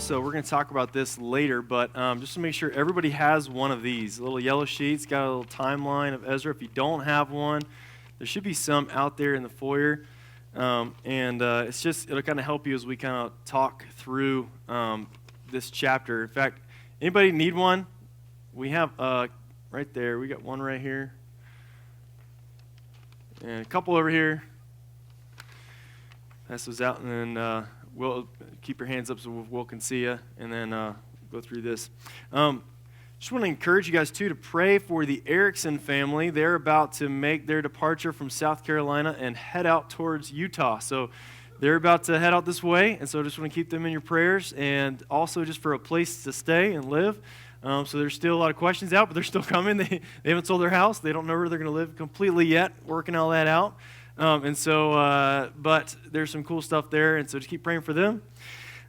also, we're going to talk about this later, but just to make sure everybody has one of these. Little yellow sheets, got a little timeline of Ezra. If you don't have one, there should be some out there in the foyer. It'll kind of help you as we kind of talk through this chapter. In fact, anybody need one? We have right there. We got one right here. And a couple over here. Pass those out, and then we'll keep your hands up so Will can see you, and then go through this. Just want to encourage you guys, too, to pray for the Erickson family. They're about to make their departure from South Carolina and head out towards Utah. So they're about to head out this way, and so I just want to keep them in your prayers, and also just for a place to stay and live. So there's still a lot of questions out, but they're still coming. They haven't sold their house. They don't know where they're going to live completely yet, working all that out. But there's some cool stuff there, and so just keep praying for them.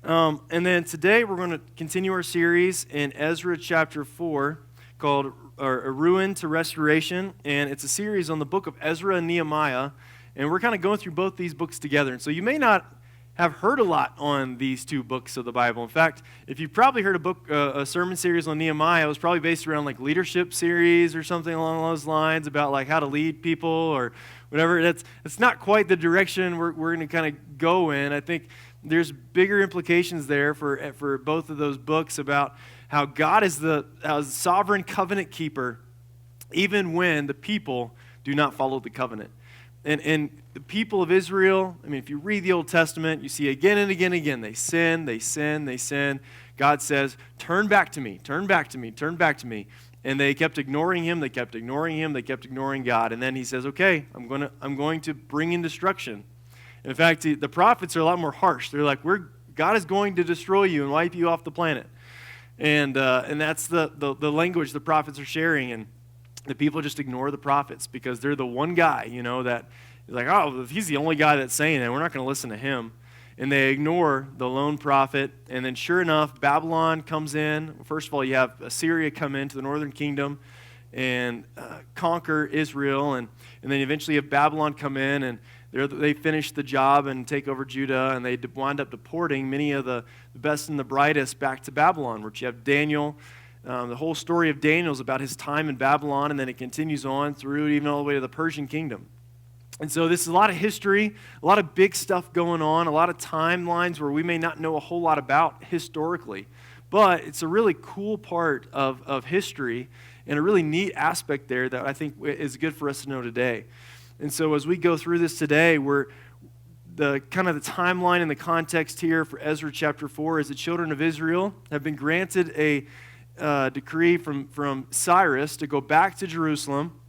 And then today we're going to continue our series in Ezra chapter 4 called A Ruin to Restoration, and it's a series on the book of Ezra and Nehemiah, and we're kind of going through both these books together. And so you may not have heard a lot on these two books of the Bible. In fact, if you've probably heard a sermon series on Nehemiah, it was probably based around like leadership series or something along those lines about like how to lead people or whatever. It's not quite the direction we're going to kind of go in. I think there's bigger implications there for both of those books about how God is the sovereign covenant keeper, even when the people do not follow the covenant. And the people of Israel, I mean, if you read the Old Testament, you see again and again and again, they sin, they sin, they sin. God says, turn back to me, turn back to me, turn back to me. And they kept ignoring him, they kept ignoring him, they kept ignoring God. And then he says, okay, I'm going to bring in destruction. In fact, the prophets are a lot more harsh. They're like, God is going to destroy you and wipe you off the planet. And that's the language the prophets are sharing. And the people just ignore the prophets because they're the one guy, that is like, oh, he's the only guy that's saying it. We're not going to listen to him. And they ignore the lone prophet. And then sure enough, Babylon comes in. First of all, you have Assyria come into the northern kingdom and conquer Israel. And then eventually you have Babylon come in, and they finish the job and take over Judah. And they wind up deporting many of the best and the brightest back to Babylon, where you have Daniel. The whole story of Daniel is about his time in Babylon, and then it continues on through even all the way to the Persian kingdom. And so this is a lot of history, a lot of big stuff going on, a lot of timelines where we may not know a whole lot about historically. But it's a really cool part of history and a really neat aspect there that I think is good for us to know today. And so as we go through this today, the timeline and the context here for Ezra chapter 4 is the children of Israel have been granted a decree from Cyrus to go back to Jerusalem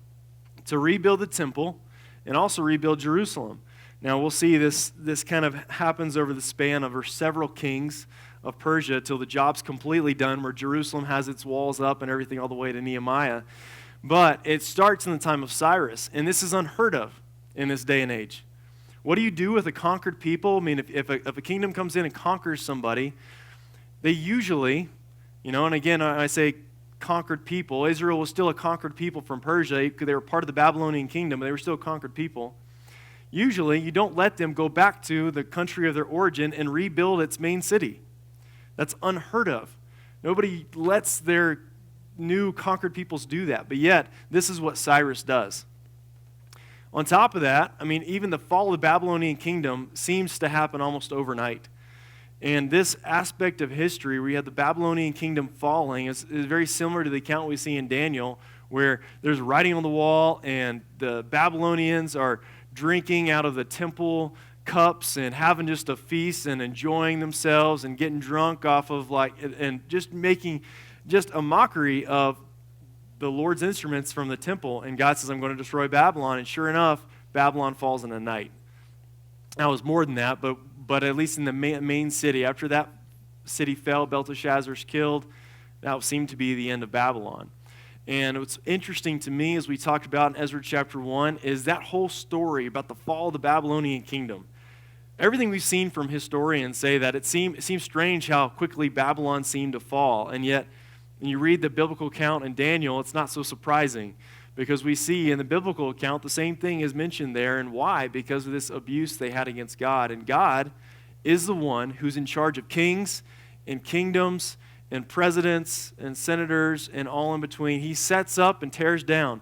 to rebuild the temple and also rebuild Jerusalem. Now we'll see this kind of happens over the span of several kings of Persia till the job's completely done, where Jerusalem has its walls up and everything all the way to Nehemiah. But it starts in the time of Cyrus, and this is unheard of in this day and age. What do you do with a conquered people? I mean, if a kingdom comes in and conquers somebody, they usually, and again, I say conquered people. Israel was still a conquered people from Persia. They were part of the Babylonian kingdom, but they were still a conquered people. Usually, you don't let them go back to the country of their origin and rebuild its main city. That's unheard of. Nobody lets their new conquered peoples do that, but yet, this is what Cyrus does. On top of that, I mean, even the fall of the Babylonian kingdom seems to happen almost overnight. And this aspect of history, where you have the Babylonian kingdom falling, is very similar to the account we see in Daniel, where there's writing on the wall, and the Babylonians are drinking out of the temple cups and having just a feast and enjoying themselves and getting drunk off of and just making just a mockery of the Lord's instruments from the temple. And God says, I'm going to destroy Babylon. And sure enough, Babylon falls in a night. Now, it was more than that, but at least in the main city, after that city fell, Belteshazzar's killed, that seemed to be the end of Babylon. And what's interesting to me, as we talked about in Ezra chapter 1, is that whole story about the fall of the Babylonian kingdom. Everything we've seen from historians say that it seems strange how quickly Babylon seemed to fall, and yet when you read the biblical account in Daniel, it's not so surprising, because we see in the biblical account the same thing is mentioned there. And why? Because of this abuse they had against God. And God is the one who's in charge of kings and kingdoms and presidents and senators and all in between. He sets up and tears down.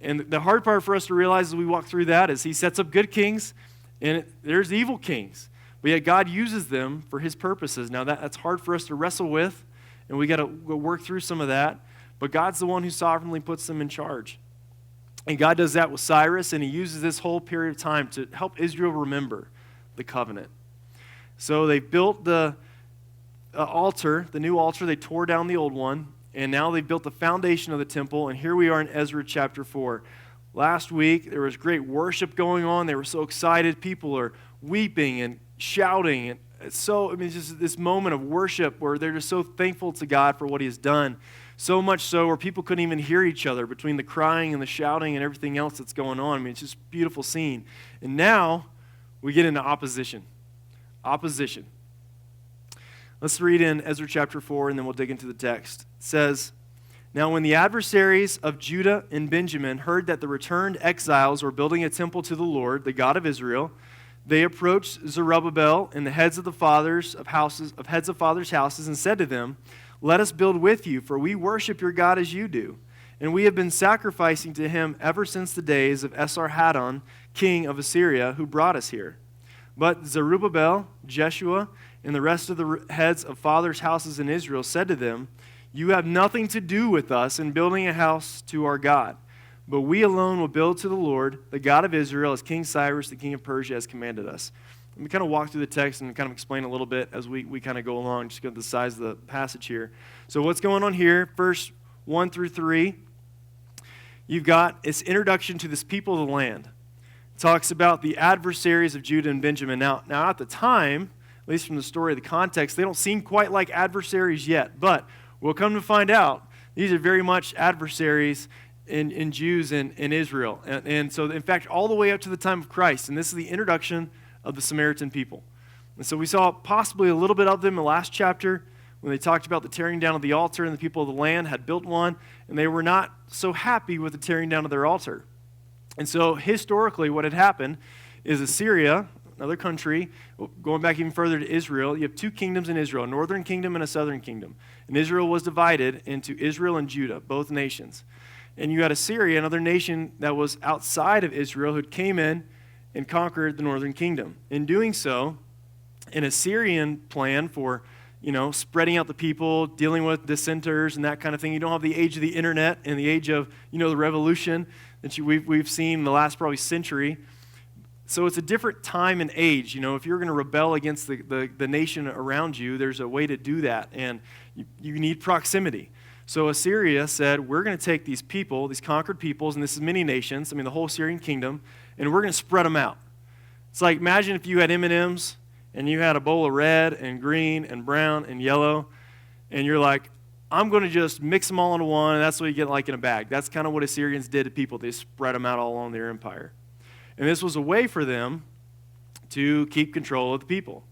And the hard part for us to realize as we walk through that is he sets up good kings and there's evil kings. But yet God uses them for his purposes. Now that's hard for us to wrestle with, and we got to work through some of that. But God's the one who sovereignly puts them in charge. And God does that with Cyrus, and he uses this whole period of time to help Israel remember the covenant. So they built the altar, the new altar. They tore down the old one, and now they've built the foundation of the temple. And here we are in Ezra chapter 4. Last week, there was great worship going on. They were so excited. People are weeping and shouting. And it's just this moment of worship where they're just so thankful to God for what he has done. So much so where people couldn't even hear each other between the crying and the shouting and everything else that's going on. I mean, it's just a beautiful scene. And now we get into opposition. Opposition. Let's read in Ezra chapter 4, and then we'll dig into the text. It says, "Now when the adversaries of Judah and Benjamin heard that the returned exiles were building a temple to the Lord, the God of Israel, they approached Zerubbabel and the heads of fathers' houses, and said to them, 'Let us build with you, for we worship your God as you do. And we have been sacrificing to him ever since the days of Esarhaddon, king of Assyria, who brought us here.' But Zerubbabel, Jeshua, and the rest of the heads of fathers' houses in Israel said to them, 'You have nothing to do with us in building a house to our God, but we alone will build to the Lord, the God of Israel, as King Cyrus, the king of Persia, has commanded us.'" Let me kind of walk through the text and kind of explain a little bit as we kind of go along, just get the size of the passage here. So what's going on here, verse 1 through 3, you've got its introduction to this people of the land. It talks about the adversaries of Judah and Benjamin. Now at the time, at least from the story of the context, they don't seem quite like adversaries yet, but we'll come to find out these are very much adversaries in Jews in Israel. And so, in fact, all the way up to the time of Christ, and this is the introduction of the Samaritan people. And so we saw possibly a little bit of them in the last chapter when they talked about the tearing down of the altar, and the people of the land had built one, and they were not so happy with the tearing down of their altar. And so historically what had happened is Assyria, another country, going back even further to Israel, you have two kingdoms in Israel, a northern kingdom and a southern kingdom. And Israel was divided into Israel and Judah, both nations. And you had Assyria, another nation that was outside of Israel, who came in and conquered the northern kingdom. In doing so, an Assyrian plan for, spreading out the people, dealing with dissenters and that kind of thing. You don't have the age of the internet and the age of, the revolution that we've seen in the last probably century. So it's a different time and age. If you're going to rebel against the nation around you, there's a way to do that, and you need proximity. So Assyria said, we're going to take these people, these conquered peoples, and this is many nations, the whole Assyrian kingdom, and we're going to spread them out. It's like, imagine if you had M&Ms, and you had a bowl of red and green and brown and yellow, and you're like, I'm going to just mix them all into one, and that's what you get like in a bag. That's kind of what Assyrians did to people. They spread them out all along their empire. And this was a way for them to keep control of the people.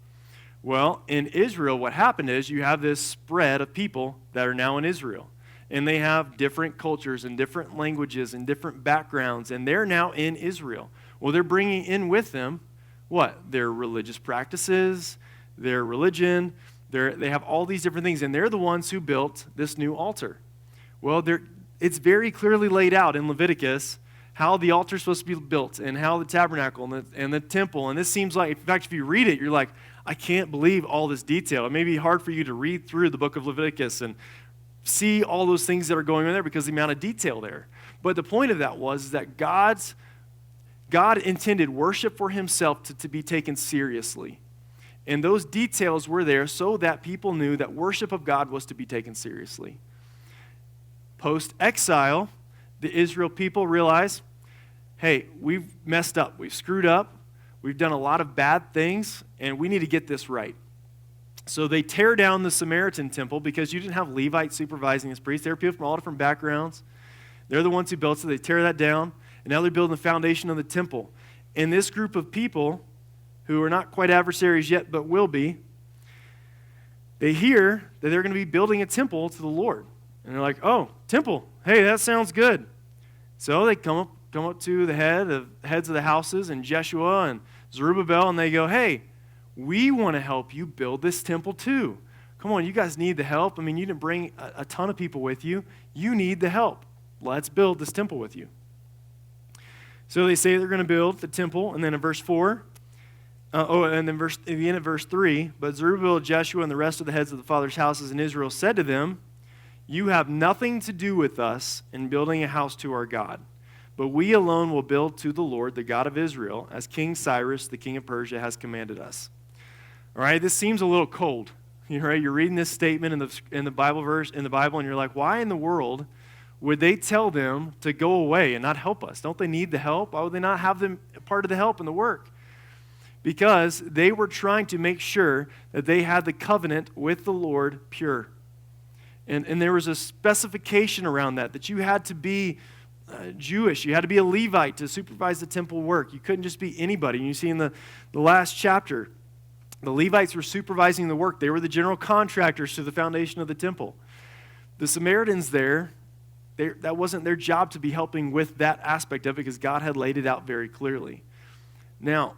Well, in Israel, what happened is you have this spread of people that are now in Israel. And they have different cultures and different languages and different backgrounds, and they're now in Israel. Well, they're bringing in with them what? Their religious practices, their religion. They have all these different things, and they're the ones who built this new altar. Well, it's very clearly laid out in Leviticus how the altar is supposed to be built and how the tabernacle and the temple. And this seems like, in fact, if you read it, you're like, I can't believe all this detail. It may be hard for you to read through the book of Leviticus and see all those things that are going on there because of the amount of detail there. But the point of that was that God intended worship for himself to be taken seriously. And those details were there so that people knew that worship of God was to be taken seriously. Post-exile, the Israel people realize, hey, we've messed up, we've screwed up, we've done a lot of bad things, and we need to get this right. So they tear down the Samaritan temple because you didn't have Levites supervising as priests. They were people from all different backgrounds. They're the ones who built it, so they tear that down, and now they're building the foundation of the temple. And this group of people, who are not quite adversaries yet but will be, they hear that they're going to be building a temple to the Lord. And they're like, oh, temple, hey, that sounds good. So they come up to the heads of the houses and Jeshua and Zerubbabel, and they go, hey, we want to help you build this temple too. come on, you guys need the help. I mean, you didn't bring a ton of people with you. You need the help. Let's build this temple with you. So they say they're going to build the temple, and then in verse 4, and then at the end of verse 3, but Zerubbabel, Jeshua, and the rest of the heads of the fathers' houses in Israel said to them, you have nothing to do with us in building a house to our God, but we alone will build to the Lord, the God of Israel, as King Cyrus, the king of Persia, has commanded us. All right, this seems a little cold. You're reading this statement in the Bible verse in the Bible, and you're like, why in the world would they tell them to go away and not help us? Don't they need the help? Why would they not have them part of the help and the work? Because they were trying to make sure that they had the covenant with the Lord pure. And there was a specification around that you had to be Jewish. You had to be a Levite to supervise the temple work. You couldn't just be anybody. And you see in the last chapter, the Levites were supervising the work. They were the general contractors to the foundation of the temple. The Samaritans that wasn't their job to be helping with that aspect of it because God had laid it out very clearly. Now,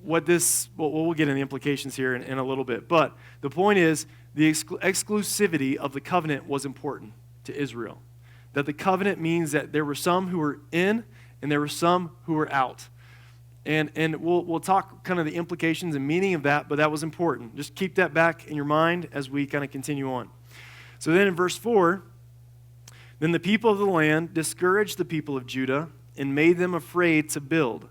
we'll get in the implications here in a little bit. But the point is, the exclusivity of the covenant was important to Israel. That the covenant means that there were some who were in and there were some who were out. And we'll talk kind of the implications and meaning of that, but that was important. Just keep that back in your mind as we kind of continue on. So then in verse 4, then the people of the land discouraged the people of Judah and made them afraid to build,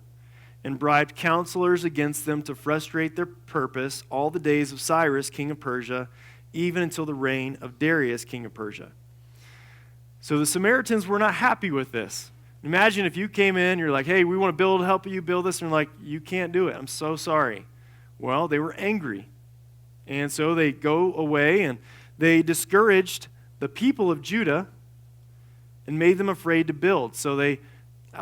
and bribed counselors against them to frustrate their purpose all the days of Cyrus, king of Persia, even until the reign of Darius, king of Persia. So the Samaritans were not happy with this. Imagine if you came in, you're like, hey, we want to help you build this, and they're like, you can't do it. I'm so sorry. Well, they were angry. And so they go away, and they discouraged the people of Judah and made them afraid to build. So I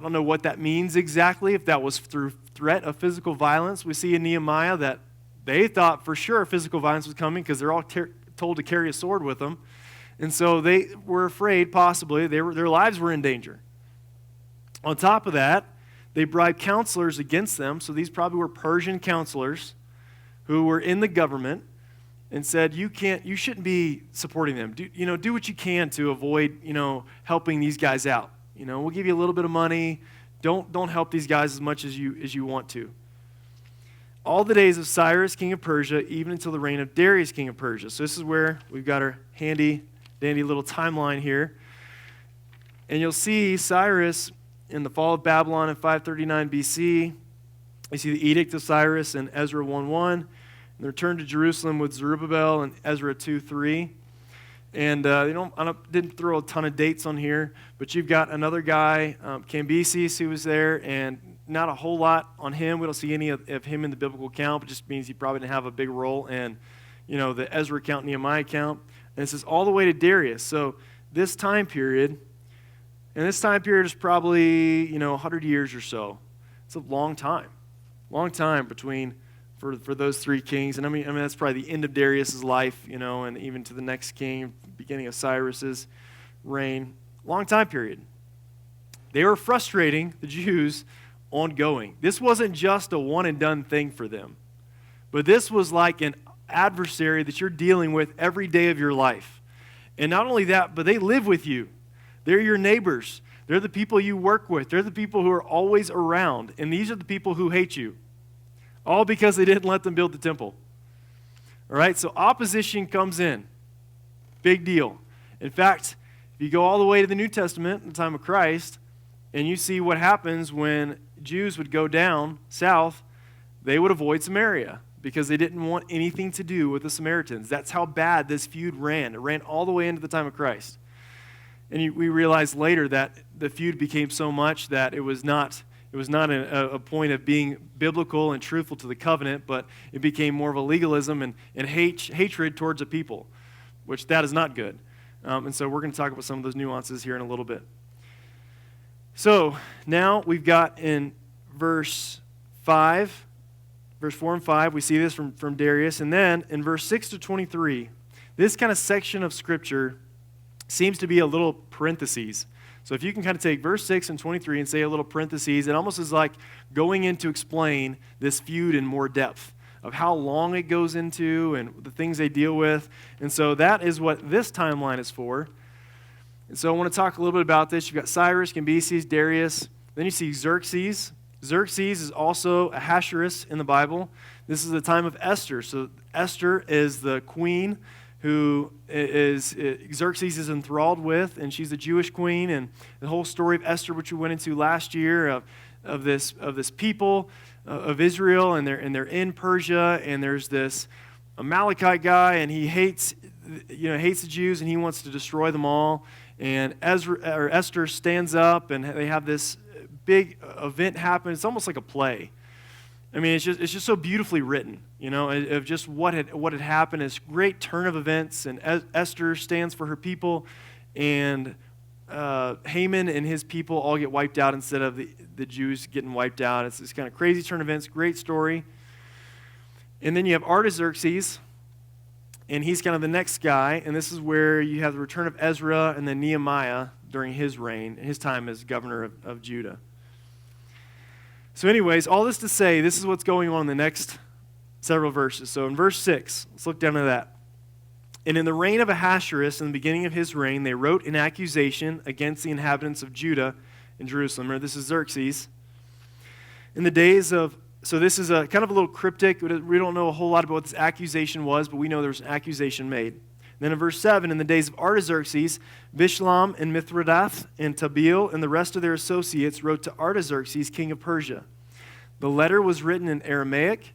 don't know what that means exactly, if that was through threat of physical violence. We see in Nehemiah that they thought for sure physical violence was coming because they're all told to carry a sword with them. And so they were afraid, possibly, their lives were in danger. On top of that, they bribed counselors against them. So these probably were Persian counselors who were in the government and said, you shouldn't be supporting them. Do what you can to avoid, helping these guys out. We'll give you a little bit of money. Don't help these guys as much as you want to. All the days of Cyrus, king of Persia, even until the reign of Darius, king of Persia. So this is where we've got our handy, dandy little timeline here. And you'll see Cyrus in the fall of Babylon in 539 BC. You see the edict of Cyrus in Ezra 1:1. And the return to Jerusalem with Zerubbabel in Ezra 2:3. And I didn't throw a ton of dates on here, but you've got another guy, Cambyses, who was there, and not a whole lot on him. We don't see any of him in the biblical account, but just means he probably didn't have a big role in, the Ezra account, Nehemiah account. And it says all the way to Darius. So this time period is probably, 100 years or so. It's a long time between for those three kings. And I mean that's probably the end of Darius's life, and even to the next king, beginning of Cyrus's reign. Long time period. They were frustrating the Jews ongoing. This wasn't just a one and done thing for them, but this was like an adversary that you're dealing with every day of your life. And not only that, but they live with you. They're your neighbors. They're the people you work with. They're the people who are always around. And these are the people who hate you. All because they didn't let them build the temple. All right, so opposition comes in. Big deal. In fact, if you go all the way to the New Testament in the time of Christ, and you see what happens when Jews would go down south, they would avoid Samaria because they didn't want anything to do with the Samaritans. That's how bad this feud ran. It ran all the way into the time of Christ. And we realized later that the feud became so much that it was not a point of being biblical and truthful to the covenant, but it became more of a legalism and hatred towards a people, which that is not good. And so we're going to talk about some of those nuances here in a little bit. So now we've got in verse 4 and 5, we see this from Darius. And then in verse 6 to 23, this kind of section of Scripture seems to be a little parentheses. So if you can kind of take verse 6 and 23 and say a little parentheses, it almost is like going in to explain this feud in more depth of how long it goes into and the things they deal with. And so that is what this timeline is for. And so I want to talk a little bit about this. You've got Cyrus, Cambyses, Darius. Then you see Xerxes. Xerxes is also Ahasuerus in the Bible. This is the time of Esther. So Esther is the queen who Xerxes is enthralled with, and she's a Jewish queen. And the whole story of Esther, which we went into last year, of this people of Israel, and they're in Persia, and there's this Amalekite guy, and he hates the Jews, and he wants to destroy them all. And Esther stands up, and they have this big event happen. It's almost like a play. I mean, it's just so beautifully written, of just what had happened. It's a great turn of events, and Esther stands for her people, and Haman and his people all get wiped out instead of the Jews getting wiped out. It's this kind of crazy turn of events, great story. And then you have Artaxerxes, and he's kind of the next guy, and this is where you have the return of Ezra and then Nehemiah during his reign, his time as governor of Judah. So anyways, all this to say, this is what's going on in the next several verses. So in verse 6, let's look down at that. And in the reign of Ahasuerus, in the beginning of his reign, they wrote an accusation against the inhabitants of Judah and Jerusalem. Remember, this is Xerxes. In the days of, so this is a kind of a little cryptic. We don't know a whole lot about what this accusation was, but we know there was an accusation made. Then in verse 7, in the days of Artaxerxes, Bishlam and Mithridath and Tabeel and the rest of their associates wrote to Artaxerxes, king of Persia. The letter was written in Aramaic.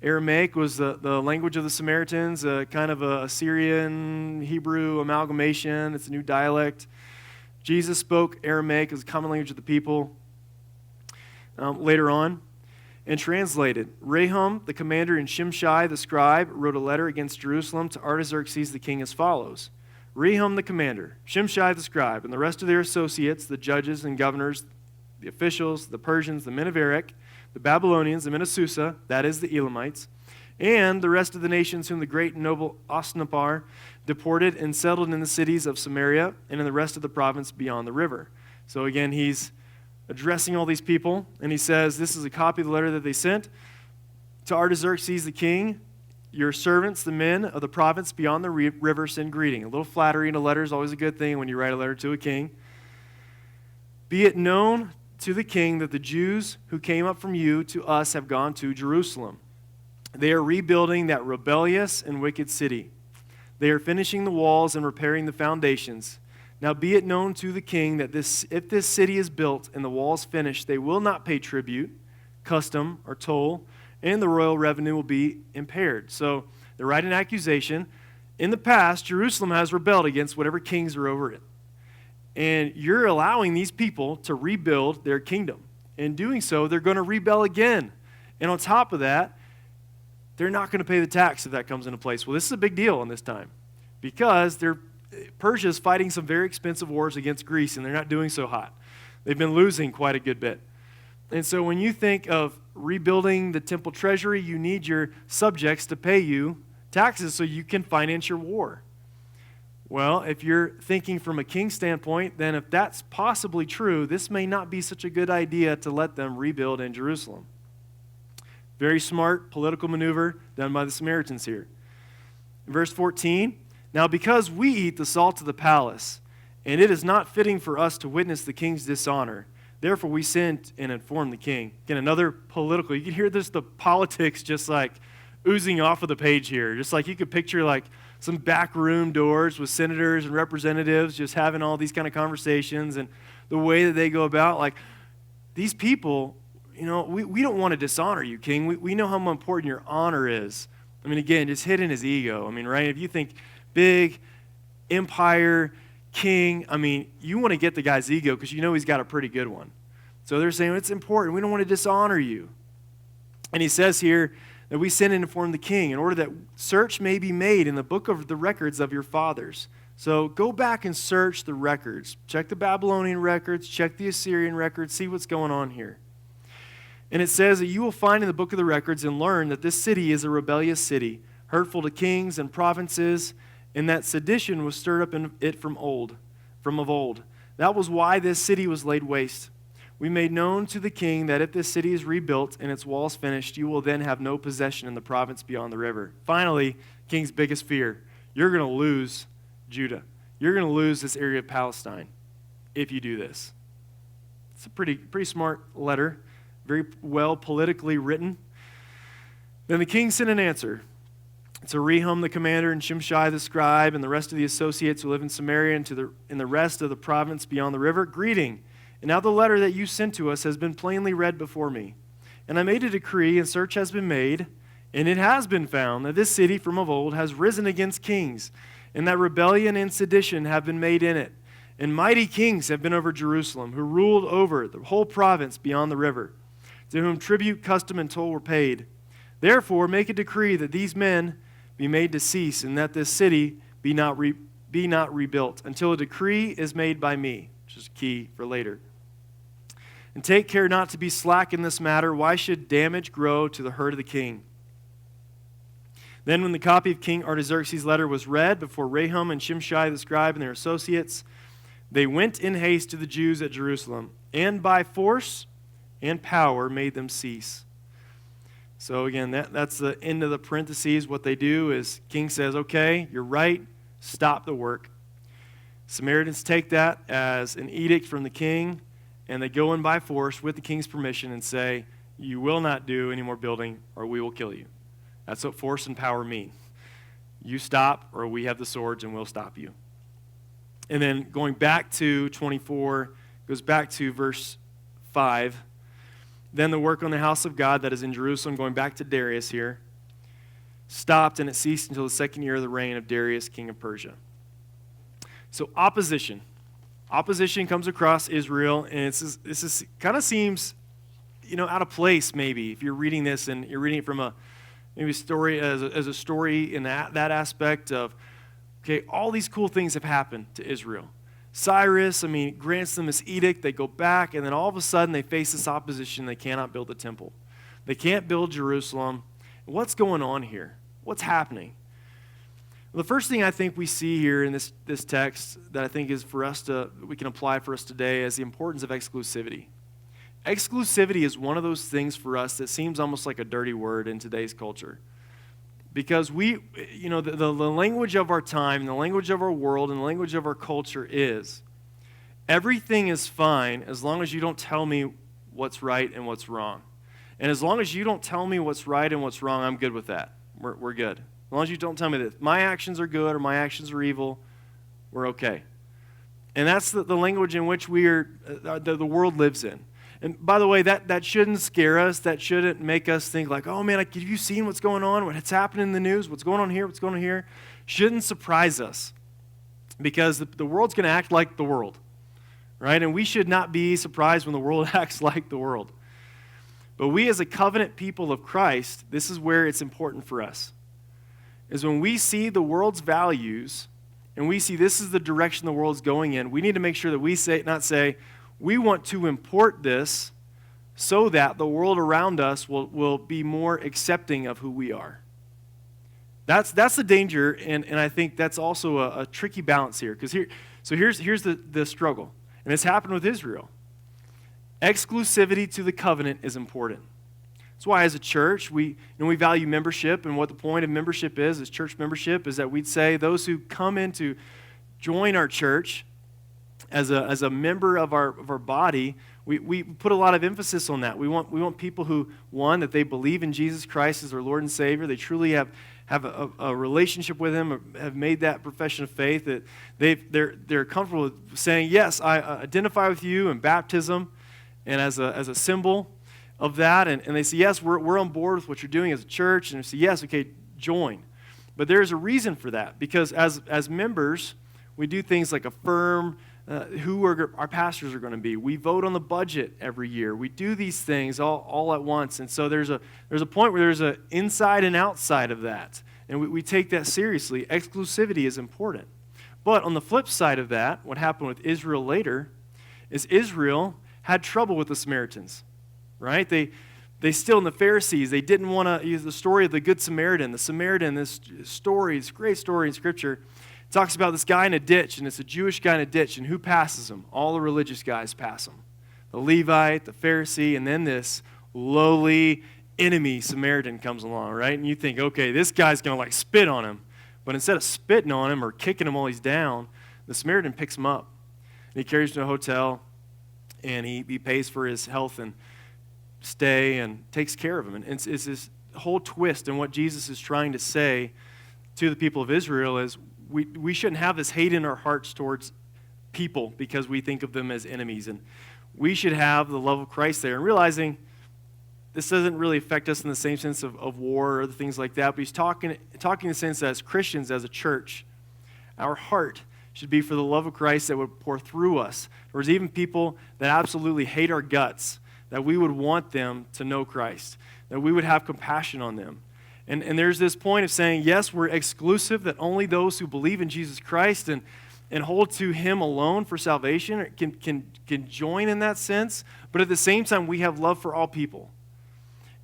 Aramaic was the language of the Samaritans, kind of a Assyrian, Hebrew amalgamation. It's a new dialect. Jesus spoke Aramaic as a common language of the people later on. And translated, Rahum, the commander, and Shimshai, the scribe, wrote a letter against Jerusalem to Artaxerxes the king as follows. Rahum, the commander, Shimshai, the scribe, and the rest of their associates, the judges and governors, the officials, the Persians, the men of Erech, the Babylonians, the men of Susa, that is the Elamites, and the rest of the nations whom the great and noble Osnappar deported and settled in the cities of Samaria and in the rest of the province beyond the river. So again, he's addressing all these people, and he says, this is a copy of the letter that they sent to Artaxerxes the king. Your servants, the men of the province beyond the river, send greeting. A little flattery in a letter is always a good thing when you write a letter to a king. Be it known to the king that the Jews who came up from you to us have gone to Jerusalem. They are rebuilding that rebellious and wicked city. They are finishing the walls and repairing the foundations. Now be it known to the king that if this city is built and the walls finished, they will not pay tribute, custom, or toll, and the royal revenue will be impaired. So they write an accusation. In the past, Jerusalem has rebelled against whatever kings are over it. And you're allowing these people to rebuild their kingdom. In doing so, they're going to rebel again. And on top of that, they're not going to pay the tax if that comes into place. Well, this is a big deal in this time because Persia is fighting some very expensive wars against Greece, and they're not doing so hot. They've been losing quite a good bit. And so when you think of rebuilding the temple treasury, you need your subjects to pay you taxes so you can finance your war. Well, if you're thinking from a king's standpoint, then if that's possibly true, this may not be such a good idea to let them rebuild in Jerusalem. Very smart political maneuver done by the Samaritans here. In verse 14, now because we eat the salt of the palace, and it is not fitting for us to witness the king's dishonor, therefore we sent and informed the king. Again, another political, you can hear the politics just like oozing off of the page here. Just like you could picture like some back room doors with senators and representatives just having all these kind of conversations, and the way that they go about, like, these people, we don't want to dishonor you, king. We know how important your honor is. I mean, again, just hidden his ego. I mean, right? If you think big empire, king, I mean, you want to get the guy's ego because you know he's got a pretty good one. So they're saying, it's important. We don't want to dishonor you. And he says here that we send and inform the king in order that search may be made in the book of the records of your fathers. So go back and search the records. Check the Babylonian records, check the Assyrian records, see what's going on here. And it says that you will find in the book of the records and learn that this city is a rebellious city, hurtful to kings and provinces, and that sedition was stirred up in it from of old. That was why this city was laid waste. we made known to the king that if this city is rebuilt and its walls finished, you will then have no possession in the province beyond the river. Finally, king's biggest fear, you're going to lose Judah. You're going to lose this area of Palestine if you do this. It's a pretty smart letter, very well politically written. Then the king sent an answer to Rehum the commander and Shimshai the scribe and the rest of the associates who live in Samaria and in the rest of the province beyond the river. Greeting. And now the letter that you sent to us has been plainly read before me. And I made a decree, and search has been made, and it has been found that this city from of old has risen against kings, and that rebellion and sedition have been made in it. And mighty kings have been over Jerusalem, who ruled over the whole province beyond the river, to whom tribute, custom, and toll were paid. Therefore make a decree that these men be made to cease, and that this city be not rebuilt, until a decree is made by me, which is key for later. And take care not to be slack in this matter. Why should damage grow to the hurt of the king? Then when the copy of King Artaxerxes' letter was read before Rehum and Shimshai the scribe and their associates, they went in haste to the Jews at Jerusalem, and by force and power made them cease. So again, that's the end of the parentheses. What they do is, king says, okay, you're right, stop the work. Samaritans take that as an edict from the king, and they go in by force with the king's permission and say, you will not do any more building or we will kill you. That's what force and power mean. You stop or we have the swords and we'll stop you. And then going back to 24, goes back to verse 5. Then the work on the house of God that is in Jerusalem, going back to Darius here, stopped, and it ceased until the second year of the reign of Darius, king of Persia. So opposition. Opposition comes across Israel, and this kind of seems, out of place maybe if you're reading this and you're reading it from maybe a story as a story in that aspect of, okay, all these cool things have happened to Israel. Cyrus, grants them this edict. They go back, and then all of a sudden they face this opposition. They cannot build the temple. They can't build Jerusalem. What's going on here? What's happening? Well, the first thing I think we see here in this text that I think is we can apply for us today is the importance of exclusivity. Exclusivity is one of those things for us that seems almost like a dirty word in today's culture. Because the language of our time, the language of our world, and the language of our culture is, everything is fine as long as you don't tell me what's right and what's wrong. And as long as you don't tell me what's right and what's wrong, I'm good with that. We're good. As long as you don't tell me that my actions are good or my actions are evil, we're okay. And that's the language in which the world lives in. And by the way, that shouldn't scare us. That shouldn't make us think like, oh man, have you seen what's going on? What's happening in the news? What's going on here? What's going on here? Shouldn't surprise us. Because the world's going to act like the world. Right? And we should not be surprised when the world acts like the world. But we as a covenant people of Christ, this is where it's important for us. Is when we see the world's values and we see this is the direction the world's going in, we need to make sure that we not say, we want to import this so that the world around us will be more accepting of who we are. That's the danger, and I think that's also a tricky balance here. Because here's the struggle, and it's happened with Israel. Exclusivity to the covenant is important. That's why as a church, we value membership, and what the point of membership is church membership, is that we'd say those who come in to join our church as a member of our body, we put a lot of emphasis on that. We want people who, one, that they believe in Jesus Christ as their Lord and Savior. They truly have a relationship with Him, or have made that profession of faith, that they're comfortable with saying, yes, I identify with you in baptism and as a symbol of that. And they say, yes, we're on board with what you're doing as a church. And they say, yes, okay, join. But there's a reason for that, because as members, we do things like affirm who our pastors are going to be. We vote on the budget every year. We do these things all at once. And so there's a point where there's an inside and outside of that. And we take that seriously. Exclusivity is important. But on the flip side of that, what happened with Israel later is Israel had trouble with the Samaritans, right? They still, in the Pharisees, they didn't want to use the story of the Good Samaritan. The Samaritan, this great story in Scripture, talks about this guy in a ditch, and it's a Jewish guy in a ditch, and who passes him? All the religious guys pass him. the Levite, the Pharisee, and then this lowly enemy Samaritan comes along, right? And you think, okay, this guy's going to like spit on him. But instead of spitting on him or kicking him while he's down, the Samaritan picks him up. And he carries him to a hotel, and he pays for his health and stay and takes care of him. And it's this whole twist in what Jesus is trying to say to the people of Israel is we shouldn't have this hate in our hearts towards people because we think of them as enemies. And we should have the love of Christ there. And realizing this doesn't really affect us in the same sense of war or other things like that, but he's talking in the sense that as Christians, as a church, our heart should be for the love of Christ that would pour through us. There's even people that absolutely hate our guts, that we would want them to know Christ, that we would have compassion on them. And there's this point of saying, yes, we're exclusive, that only those who believe in Jesus Christ and hold to him alone for salvation can join in that sense, but at the same time, we have love for all people.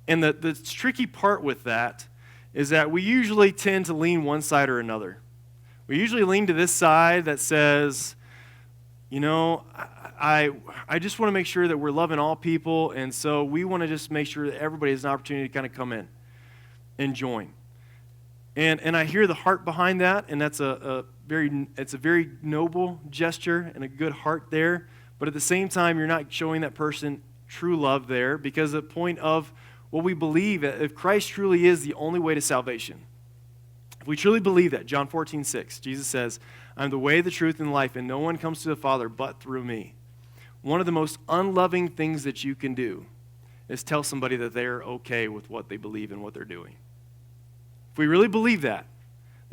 And the tricky part with that is that we usually tend to lean one side or another. We usually lean to this side that says, you know, I just want to make sure that we're loving all people, and so we want to just make sure that everybody has an opportunity to kind of come in and join. And I hear the heart behind that, and that's a very noble gesture and a good heart there. But at the same time, you're not showing that person true love there, because the point of what we believe, if Christ truly is the only way to salvation, if we truly believe that, John 14:6, Jesus says, I'm the way, the truth, and life, and no one comes to the Father but through me. One of the most unloving things that you can do is tell somebody that they're okay with what they believe and what they're doing. If we really believe that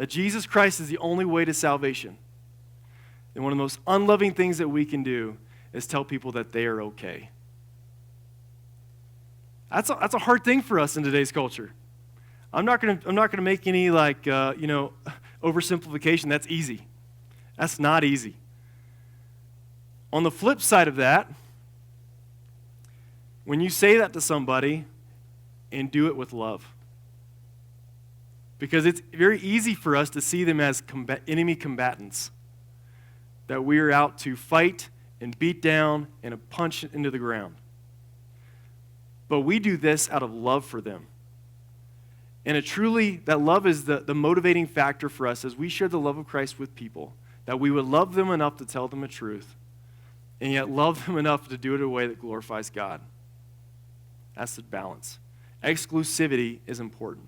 Jesus Christ is the only way to salvation, then one of the most unloving things that we can do is tell people that they are okay. That's a hard thing for us in today's culture. I'm not gonna make any oversimplification. That's easy. That's not easy. On the flip side of that, when you say that to somebody and do it with love, because it's very easy for us to see them as enemy combatants, that we are out to fight and beat down and punch into the ground. But we do this out of love for them. And that love is the motivating factor for us as we share the love of Christ with people, that we would love them enough to tell them the truth, and yet love them enough to do it in a way that glorifies God. That's the balance. Exclusivity is important.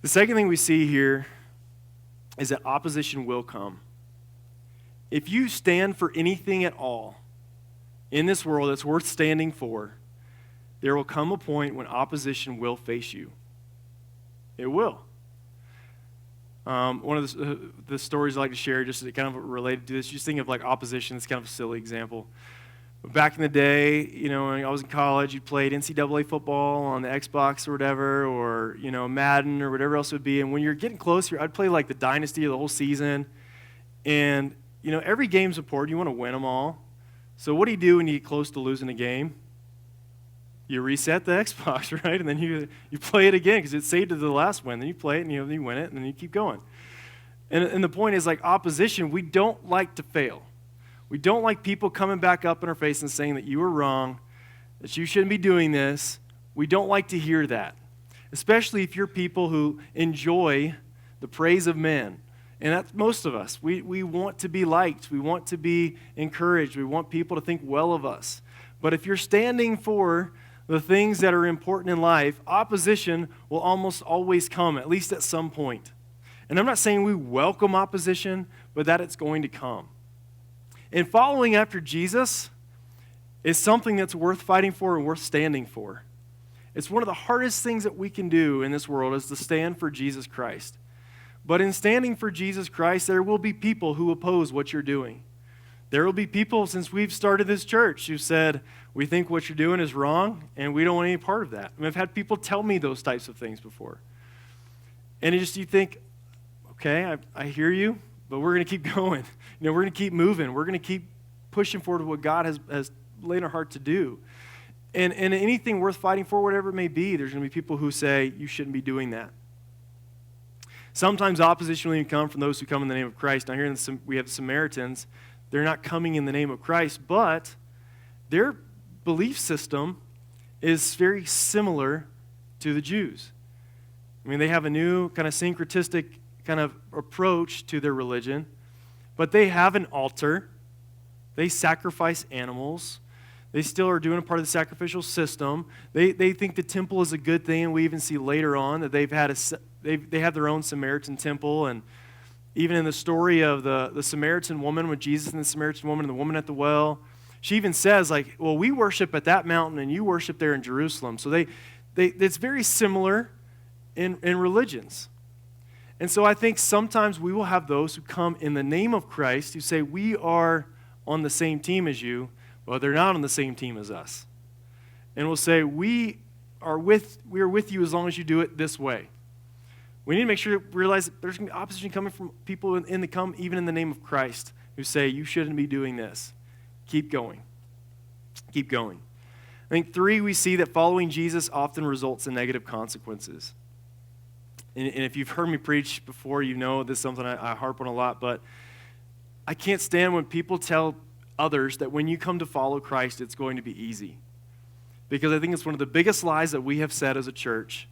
The second thing we see here is that opposition will come. If you stand for anything at all in this world that's worth standing for, there will come a point when opposition will face you. It will. One of the stories I like to share, just kind of related to this, just think of like opposition. It's kind of a silly example. But back in the day, when I was in college, you played NCAA football on the Xbox or whatever, or Madden or whatever else it would be. And when you're getting closer, I'd play like the Dynasty of the whole season. And every game's important. You want to win them all. So what do you do when you get close to losing a game? You reset the Xbox, right? And then you play it again because it's saved to the last win. Then you play it and you win it, and then you keep going. And the point is, like opposition, we don't like to fail. We don't like people coming back up in our face and saying that you were wrong, that you shouldn't be doing this. We don't like to hear that, especially if you're people who enjoy the praise of men. And that's most of us. We want to be liked. We want to be encouraged. We want people to think well of us. But if you're standing for the things that are important in life, opposition will almost always come, at least at some point. And I'm not saying we welcome opposition, but that it's going to come. And following after Jesus is something that's worth fighting for and worth standing for. It's one of the hardest things that we can do in this world is to stand for Jesus Christ. But in standing for Jesus Christ, there will be people who oppose what you're doing. There will be people, since we've started this church, who said, we think what you're doing is wrong, and we don't want any part of that. I've had people tell me those types of things before. And you think, okay, I hear you, but we're going to keep going. We're going to keep moving. We're going to keep pushing forward what God has laid in our heart to do. And anything worth fighting for, whatever it may be, there's going to be people who say, you shouldn't be doing that. Sometimes opposition will even come from those who come in the name of Christ. Now here we have the Samaritans. They're not coming in the name of Christ, but their belief system is very similar to the Jews. I mean, they have a new kind of syncretistic kind of approach to their religion, but they have an altar. They sacrifice animals. They still are doing a part of the sacrificial system. They think the temple is a good thing, and we even see later on that they have their own Samaritan temple. And even in the story of the Samaritan woman with Jesus and the Samaritan woman and the woman at the well, she even says, like, well, we worship at that mountain and you worship there in Jerusalem. So it's very similar in religions. And so I think sometimes we will have those who come in the name of Christ who say, we are on the same team as you, but they're not on the same team as us. And we'll say, we are with you as long as you do it this way. We need to make sure to realize that there's going to be opposition coming from people even in the name of Christ, who say, you shouldn't be doing this. Keep going. Keep going. I think 3, we see that following Jesus often results in negative consequences. And if you've heard me preach before, you know this is something I harp on a lot, but I can't stand when people tell others that when you come to follow Christ, it's going to be easy. Because I think it's one of the biggest lies that we have said as a church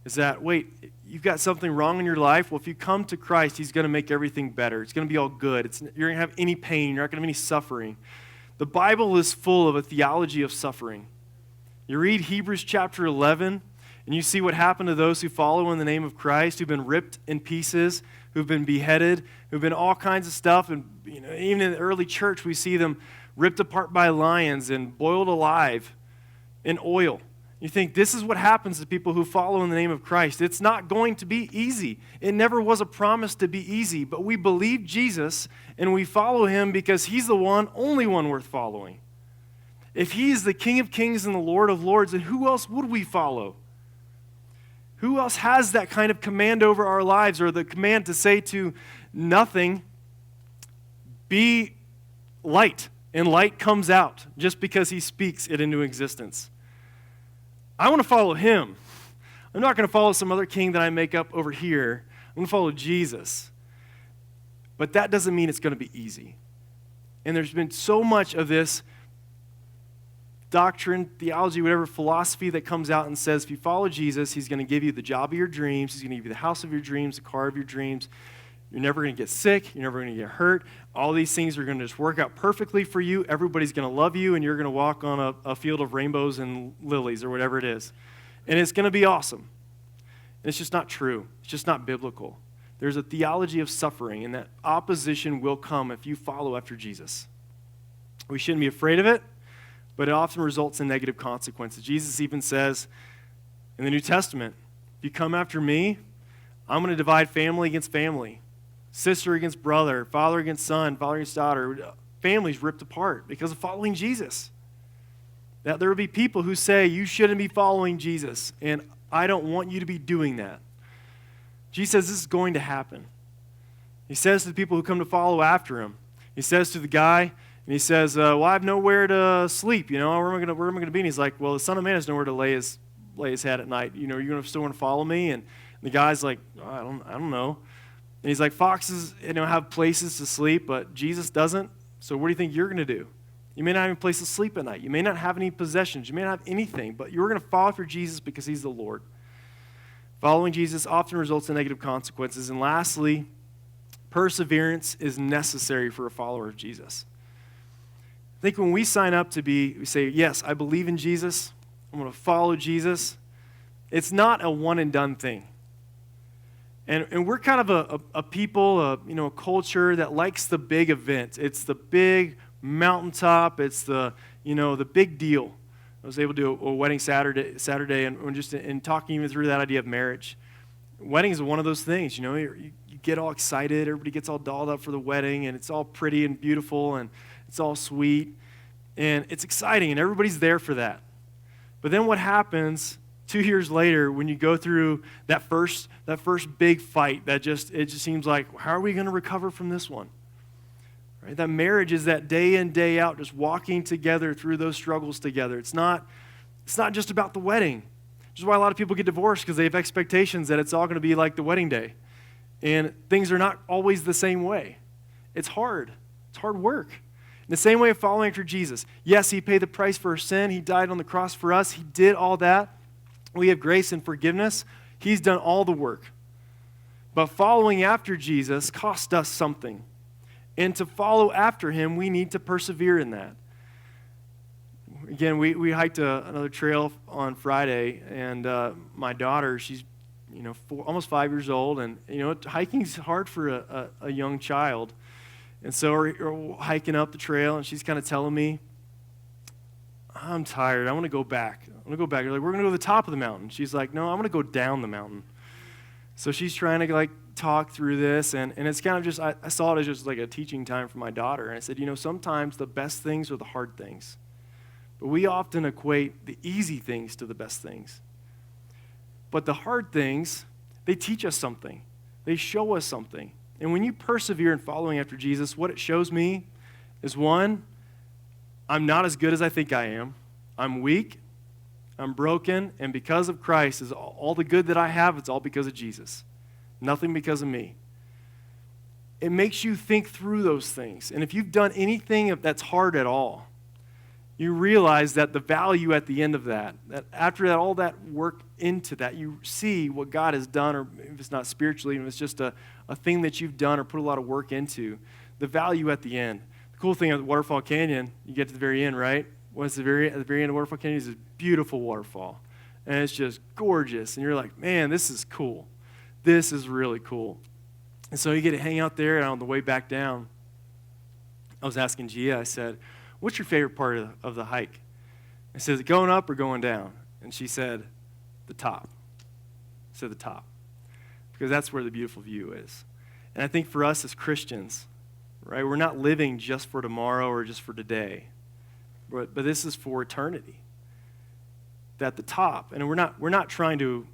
is that, wait, you've got something wrong in your life? Well, if you come to Christ, he's going to make everything better. It's going to be all good. You're going to have any pain. You're not going to have any suffering. The Bible is full of a theology of suffering. You read Hebrews chapter 11, and you see what happened to those who follow in the name of Christ, who've been ripped in pieces, who've been beheaded, who've been all kinds of stuff. And even in the early church, we see them ripped apart by lions and boiled alive in oil. You think this is what happens to people who follow in the name of Christ. It's not going to be easy. It never was a promise to be easy, but we believe Jesus and we follow him because he's the only one worth following. If he is the King of Kings and the Lord of Lords, then who else would we follow? Who else has that kind of command over our lives, or the command to say to nothing, be light, and light comes out just because he speaks it into existence? I want to follow him. I'm not going to follow some other king that I make up over here. I'm going to follow Jesus. But that doesn't mean it's going to be easy. And there's been so much of this doctrine, theology, whatever philosophy that comes out and says if you follow Jesus, he's going to give you the job of your dreams, he's going to give you the house of your dreams, the car of your dreams. You're never going to get sick, you're never going to get hurt. All these things are going to just work out perfectly for you. Everybody's going to love you, and you're going to walk on a field of rainbows and lilies or whatever it is. And it's going to be awesome. And it's just not true. It's just not biblical. There's a theology of suffering, and that opposition will come if you follow after Jesus. We shouldn't be afraid of it, but it often results in negative consequences. Jesus even says in the New Testament, if you come after me, I'm going to divide family against family, sister against brother, father against son, father against daughter, families ripped apart because of following Jesus. That there will be people who say, you shouldn't be following Jesus, and I don't want you to be doing that. Jesus says this is going to happen. He says to the people who come to follow after him, he says to the guy, and he says, well, I have nowhere to sleep, where am I going to be? And he's like, well, the Son of Man has nowhere to lay his head at night. You're going to still want to follow me? And the guy's like, oh, I don't know. And he's like, foxes, have places to sleep, but Jesus doesn't. So what do you think you're going to do? You may not have a place to sleep at night. You may not have any possessions. You may not have anything, but you're going to follow after Jesus because he's the Lord. Following Jesus often results in negative consequences. And lastly, perseverance is necessary for a follower of Jesus. I think when we sign up we say, yes, I believe in Jesus. I'm going to follow Jesus. It's not a one-and-done thing. And we're kind of a people, a culture that likes the big event. It's the big mountaintop. It's the big deal. I was able to do a wedding Saturday, and just in talking even through that idea of marriage. Weddings are one of those things. You get all excited. Everybody gets all dolled up for the wedding, and it's all pretty and beautiful, and it's all sweet, and it's exciting, and everybody's there for that. But then what happens 2 years later when you go through that first big fight it just seems like, how are we going to recover from this one? Right? That marriage is that day in, day out, just walking together through those struggles together. It's not just about the wedding. Which is why a lot of people get divorced, because they have expectations that it's all going to be like the wedding day. And things are not always the same way. It's hard. It's hard work. In the same way of following after Jesus. Yes, he paid the price for our sin. He died on the cross for us. He did all that. We have grace and forgiveness. He's done all the work. But following after Jesus cost us something. And to follow after him, we need to persevere in that. Again, we hiked another trail on Friday, and my daughter, she's almost 5 years old, and hiking's hard for a young child. And so we're hiking up the trail, and she's kind of telling me, I'm tired. I want to go back. I want to go back. We're like, we're going to go to the top of the mountain. She's like, no, I want to go down the mountain. So she's trying to talk through this, and it's kind of just, I saw it as just like a teaching time for my daughter. And I said, sometimes the best things are the hard things. But we often equate the easy things to the best things. But the hard things, they teach us something. They show us something. And when you persevere in following after Jesus, what it shows me is, one, I'm not as good as I think I am. I'm weak. I'm broken. And because of Christ, is all the good that I have, it's all because of Jesus. Nothing because of me. It makes you think through those things. And if you've done anything that's hard at all, you realize that the value at the end of that after all that work into that, you see what God has done, or if it's not spiritually, if it's just a thing that you've done or put a lot of work into, the value at the end. The cool thing of Waterfall Canyon, you get to the very end, right? At the very end of Waterfall Canyon is this beautiful waterfall. And it's just gorgeous. And you're like, man, this is cool. This is really cool. And so you get to hang out there, and on the way back down, I was asking Gia, I said, what's your favorite part of the hike? I said, is it going up or going down? And she said, the top. I said, the top. Because that's where the beautiful view is. And I think for us as Christians, right, we're not living just for tomorrow or just for today. But this is for eternity. At the top. And we're not trying to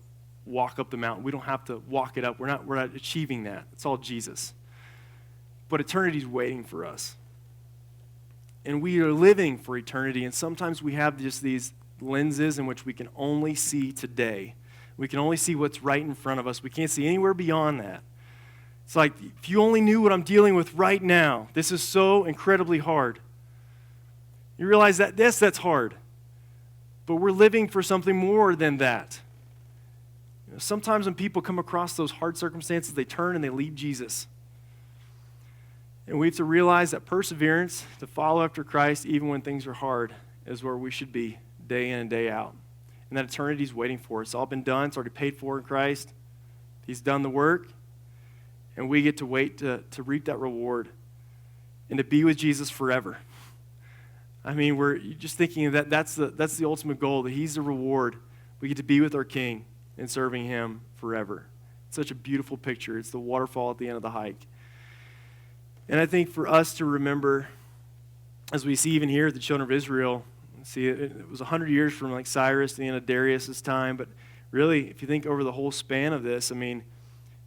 walk up the mountain. We don't have to walk it up. We're not achieving that. It's all Jesus. But eternity's waiting for us. And we are living for eternity, and sometimes we have just these lenses in which we can only see today. We can only see what's right in front of us. We can't see anywhere beyond that. It's like, if you only knew what I'm dealing with right now, this is so incredibly hard. You realize that, yes, that's hard. But we're living for something more than that. Sometimes when people come across those hard circumstances, they turn and they leave Jesus. And we have to realize that perseverance, to follow after Christ, even when things are hard, is where we should be day in and day out. And that eternity is waiting for us. It's all been done. It's already paid for in Christ. He's done the work. And we get to wait to reap that reward and to be with Jesus forever. I mean, we're just thinking that that's the ultimate goal, that he's the reward. We get to be with our King and serving him forever. It's such a beautiful picture. It's the waterfall at the end of the hike. And I think for us to remember, as we see even here, the children of Israel, it was 100 years from Cyrus to the end of Darius' time, but really, if you think over the whole span of this, I mean,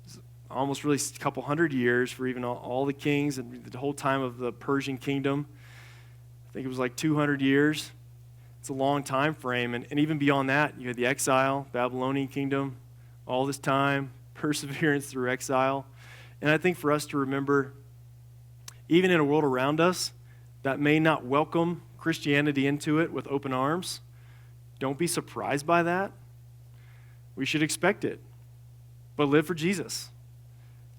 it's almost really a couple hundred years for even all the kings and the whole time of the Persian kingdom. I think it was 200 years. It's a long time frame, and even beyond that, you had the exile, Babylonian kingdom, all this time, perseverance through exile. And I think for us to remember, even in a world around us that may not welcome Christianity into it with open arms, don't be surprised by that. We should expect it. But live for Jesus.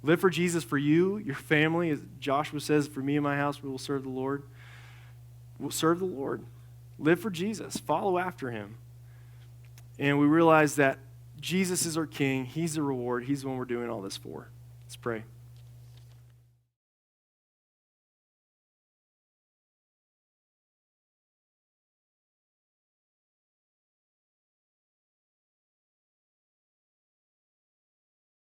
Live for Jesus for you, your family. As Joshua says, for me and my house, we will serve the Lord. We'll serve the Lord. Live for Jesus. Follow after him. And we realize that Jesus is our King. He's the reward. He's the one we're doing all this for. Let's pray.